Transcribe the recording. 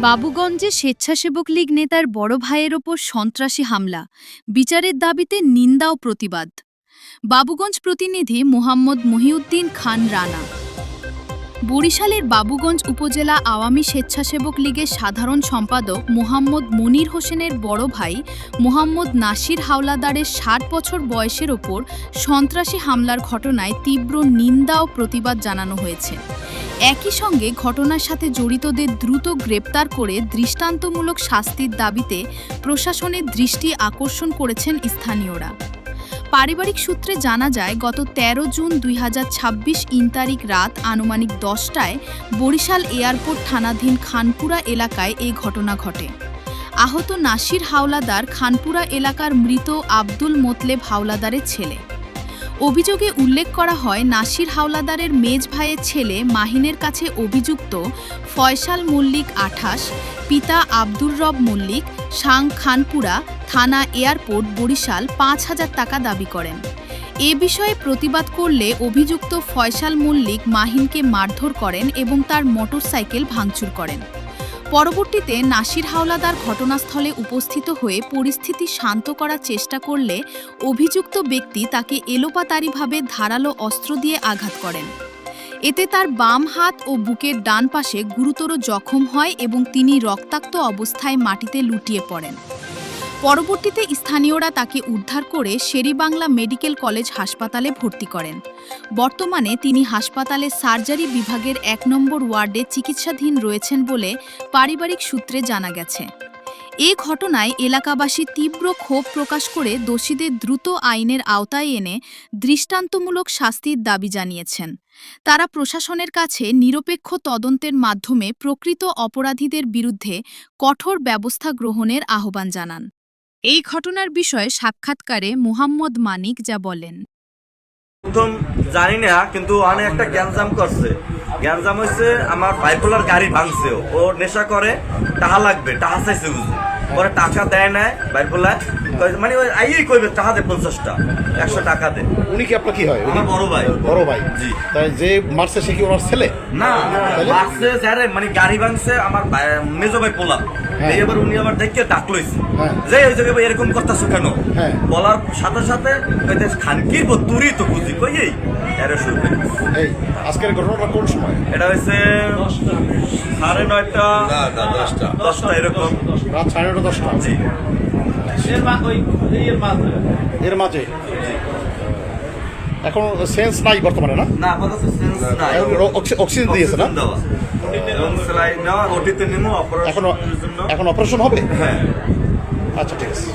বাবুগঞ্জে স্বেচ্ছাসেবক লীগ নেতার বড় ভাইয়ের ওপর সন্ত্রাসী হামলা, বিচারের দাবিতে নিন্দা ও প্রতিবাদ। বাবুগঞ্জ প্রতিনিধি মোহাম্মদ মহিউদ্দিন খান রানা। বরিশালের বাবুগঞ্জ উপজেলা আওয়ামী স্বেচ্ছাসেবক লীগের সাধারণ সম্পাদক মোহাম্মদ মনির হোসেনের বড় ভাই মোহাম্মদ নাসির হাওলাদারের ৬০ বছর বয়সের ওপর সন্ত্রাসী হামলার ঘটনায় তীব্র নিন্দা ও প্রতিবাদ জানানো হয়েছে। একই সঙ্গে ঘটনার সাথে জড়িতদের দ্রুত গ্রেপ্তার করে দৃষ্টান্তমূলক শাস্তির দাবিতে প্রশাসনের দৃষ্টি আকর্ষণ করেছেন স্থানীয়রা। পারিবারিক সূত্রে জানা যায়, গত ১৩ জুন ২০২৬ তারিখ রাত আনুমানিক ১০টায় বরিশাল এয়ারপোর্ট থানাধীন খানপুরা এলাকায় এই ঘটনা ঘটে। আহত নাসির হাওলাদার খানপুরা এলাকার মৃত আব্দুল মোতলেব হাওলাদারের ছেলে। অভিযোগে উল্লেখ করা হয়, নাসির হাওলাদারের মেজ ভাইয়ের ছেলে মাহিনের কাছে অভিযুক্ত ফয়সাল মল্লিক ২৮, পিতা আব্দুর রব মল্লিক, সাং খানপুরা থানা এয়ারপোর্ট বরিশাল ৫,০০০ টাকা দাবি করেন। এ বিষয়ে প্রতিবাদ করলে অভিযুক্ত ফয়সাল মল্লিক মাহিনকে মারধর করেন এবং তার মোটরসাইকেল ভাঙচুর করেন। পরবর্তীতে নাসির হাওলাদার ঘটনাস্থলে উপস্থিত হয়ে পরিস্থিতি শান্ত করার চেষ্টা করলে অভিযুক্ত ব্যক্তি তাকে এলোপাতাড়িভাবে ধারালো অস্ত্র দিয়ে আঘাত করেন। এতে তার বাম হাত ও বুকের ডান পাশে গুরুতর জখম হয় এবং তিনি রক্তাক্ত অবস্থায় মাটিতে লুটিয়ে পড়েন। পরবর্তীতে স্থানীয়রা তাকে উদ্ধার করে শেরেবাংলা মেডিকেল কলেজ হাসপাতালে ভর্তি করেন। বর্তমানে তিনি হাসপাতালের সার্জারি বিভাগের ১ নম্বর ওয়ার্ডে চিকিৎসাধীন রয়েছেন বলে পারিবারিক সূত্রে জানা গেছে। এ ঘটনায় এলাকাবাসী তীব্র ক্ষোভ প্রকাশ করে দোষীদের দ্রুত আইনের আওতায় এনে দৃষ্টান্তমূলক শাস্তির দাবি জানিয়েছেন। তারা প্রশাসনের কাছে নিরপেক্ষ তদন্তের মাধ্যমে প্রকৃত অপরাধীদের বিরুদ্ধে কঠোর ব্যবস্থা গ্রহণের আহ্বান জানান। এই ঘটনার বিষয়ে সাক্ষাৎকারে মোহাম্মদ মানিক যা বলেন। প্রথম জানি না, কিন্তু অনেক একটা গ্যাঞ্জাম করছে। গ্যাঞ্জাম হয়েছে, আমার বাইপোলার গাড়ি ভাঙছে, ও নেশা করে, টাকা লাগবে, টাকা চাইছে বুঝে, পরে টাকা দেয় না বাইপোলায়, মানে ওই আইই কইবে টাকা দে ৫০টা ১০০ টাকা দে। উনি কি আপনার কি হয়? আমার বড় ভাই। বড় ভাই, জি। তাই যে মারছে সে কি ওনার ছেলে? না, মারছে যারে, মানে গাড়ি ভাঙছে আমার মেজো ভাই পোলা। এই এবার উনি আবার দেখে ডাক লইছে যে ওই জায়গায় এরকম করতেছো কেন, বলার সাথে সাথে খানকির তুরি তো বুঝি কই এই এরা শুরু করে। এই আজকের ঘটনাটা কোন সময়? এটা হয়েছে 9:30, 10টা এরকম, রাত 9:30, 10টা। জি। এর মাঝে এখন সেন্স নাই বর্তমানে, না? না, আপাতত সেন্স নাই। অক্সিজেন দিয়েছে না? ওটিতে নেমো, এখন অপারেশন হবে। হ্যাঁ। আচ্ছা, ঠিক আছে।